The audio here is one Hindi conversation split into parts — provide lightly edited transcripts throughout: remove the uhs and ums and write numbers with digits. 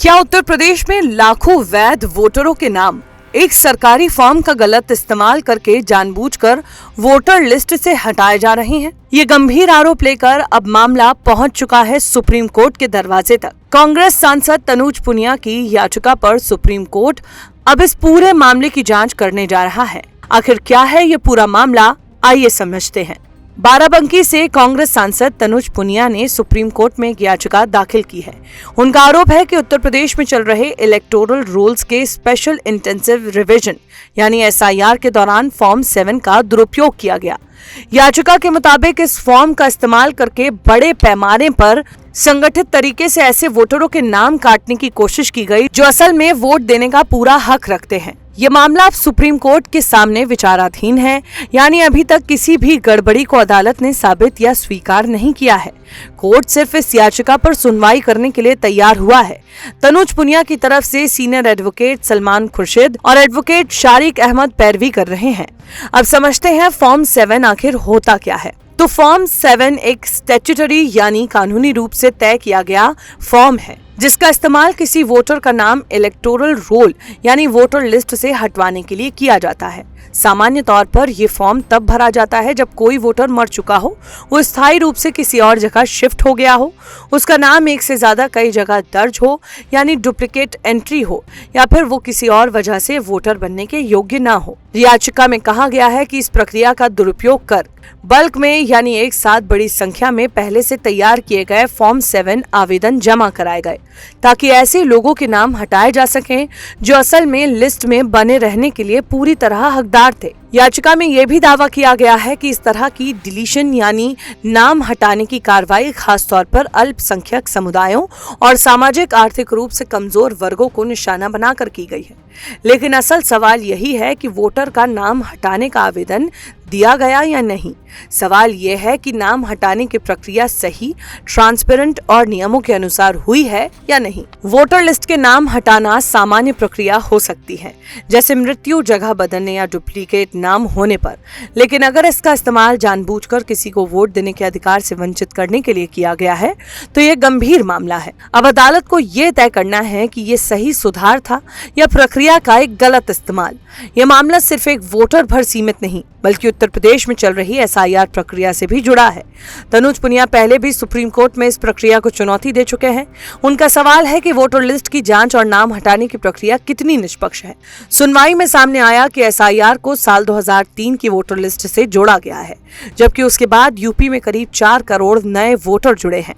क्या उत्तर प्रदेश में लाखों वैध वोटरों के नाम एक सरकारी फॉर्म का गलत इस्तेमाल करके जानबूझकर वोटर लिस्ट से हटाए जा रहे हैं? ये गंभीर आरोप लेकर अब मामला पहुंच चुका है सुप्रीम कोर्ट के दरवाजे तक। कांग्रेस सांसद तनुज पुनिया की याचिका पर सुप्रीम कोर्ट अब इस पूरे मामले की जांच करने जा रहा है। आखिर क्या है ये पूरा मामला, आइए समझते हैं। बाराबंकी से कांग्रेस सांसद तनुज पुनिया ने सुप्रीम कोर्ट में एक याचिका दाखिल की है। उनका आरोप है कि उत्तर प्रदेश में चल रहे इलेक्टोरल रूल्स के स्पेशल इंटेंसिव रिवीजन यानी SIR के दौरान फॉर्म 7 का दुरुपयोग किया गया। याचिका के मुताबिक इस फॉर्म का इस्तेमाल करके बड़े पैमाने पर संगठित तरीके से ऐसे वोटरों के नाम काटने की कोशिश की गई जो असल में वोट देने का पूरा हक रखते हैं। ये मामला अब सुप्रीम कोर्ट के सामने विचाराधीन है, यानी अभी तक किसी भी गड़बड़ी को अदालत ने साबित या स्वीकार नहीं किया है। कोर्ट सिर्फ इस याचिका पर सुनवाई करने के लिए तैयार हुआ है। तनुज पुनिया की तरफ से सीनियर एडवोकेट सलमान खुर्शीद और एडवोकेट शारिक अहमद पैरवी कर रहे हैं। अब समझते हैं फॉर्म 7 आखिर होता क्या है। तो फॉर्म 7 एक स्टैट्यूटरी यानी कानूनी रूप से तय किया गया फॉर्म है जिसका इस्तेमाल किसी वोटर का नाम इलेक्टोरल रोल यानी वोटर लिस्ट से हटवाने के लिए किया जाता है। सामान्य तौर पर यह फॉर्म तब भरा जाता है जब कोई वोटर मर चुका हो, वो स्थायी रूप से किसी और जगह शिफ्ट हो गया हो, उसका नाम एक से ज्यादा कई जगह दर्ज हो यानी डुप्लीकेट एंट्री हो, या फिर वो किसी और वजह से वोटर बनने के योग्य न हो। याचिका में कहा गया है कि इस प्रक्रिया का दुरुपयोग कर बल्क में यानी एक साथ बड़ी संख्या में पहले से तैयार किए गए फॉर्म 7 आवेदन जमा कराए गए ताकि ऐसे लोगों के नाम हटाए जा सकें जो असल में लिस्ट में बने रहने के लिए पूरी तरह हकदार थे। याचिका में यह भी दावा किया गया है कि इस तरह की डिलीशन यानी नाम हटाने की कार्रवाई खास तौर पर अल्पसंख्यक समुदायों और सामाजिक आर्थिक रूप से कमजोर वर्गों को निशाना बनाकर की गई है। लेकिन असल सवाल यही है कि वोटर का नाम हटाने का आवेदन दिया गया या नहीं। सवाल यह है कि नाम हटाने की प्रक्रिया सही, ट्रांसपेरेंट और नियमों के अनुसार हुई है या नहीं। वोटर लिस्ट के नाम हटाना सामान्य प्रक्रिया हो सकती है, जैसे मृत्यु, जगह बदलने या डुप्लीकेट नाम होने पर। लेकिन अगर इसका इस्तेमाल जानबूझकर किसी को वोट देने के अधिकार से वंचित करने के लिए किया गया है तो ये गंभीर मामला है। अब अदालत को ये तय करना है कि ये सही सुधार था या प्रक्रिया का एक गलत इस्तेमाल। ये मामला सिर्फ एक वोटर भर सीमित नहीं बल्कि उत्तर प्रदेश में चल रही SIR प्रक्रिया से भी जुड़ा है। तनुज पुनिया पहले भी सुप्रीम कोर्ट में इस प्रक्रिया को चुनौती दे चुके हैं। उनका सवाल है कि वोटर लिस्ट की जांच और नाम हटाने की प्रक्रिया कितनी निष्पक्ष है। सुनवाई में सामने आया कि SIR को साल 2003 की वोटर लिस्ट से जोड़ा गया है, जबकि उसके बाद यूपी में करीब 4 करोड़ नए वोटर जुड़े हैं।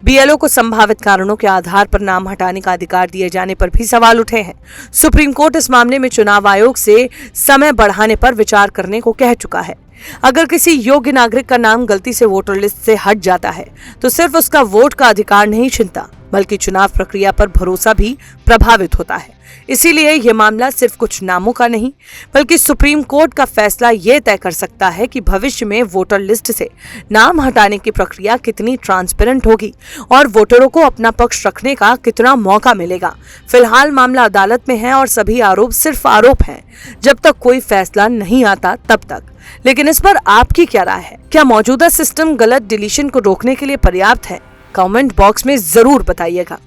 BLO को संभावित कारणों के आधार पर नाम हटाने का अधिकार दिए जाने पर भी सवाल उठे हैं। सुप्रीम कोर्ट इस मामले में चुनाव आयोग से समय बढ़ाने पर विचार करने को कह चुका है। अगर किसी योग्य नागरिक का नाम गलती से वोटर लिस्ट से हट जाता है तो सिर्फ उसका वोट का अधिकार नहीं छिनता बल्कि चुनाव प्रक्रिया पर भरोसा भी प्रभावित होता है। इसीलिए यह मामला सिर्फ कुछ नामों का नहीं बल्कि सुप्रीम कोर्ट का फैसला यह तय कर सकता है कि भविष्य में वोटर लिस्ट से नाम हटाने की प्रक्रिया कितनी ट्रांसपेरेंट होगी और वोटरों को अपना पक्ष रखने का कितना मौका मिलेगा। फिलहाल मामला अदालत में है और सभी आरोप सिर्फ आरोप हैं जब तक कोई फैसला नहीं आता तब तक। लेकिन इस पर आपकी क्या राय है? क्या मौजूदा सिस्टम गलत डिलीशन को रोकने के लिए पर्याप्त है? कमेंट बॉक्स में जरूर बताइएगा।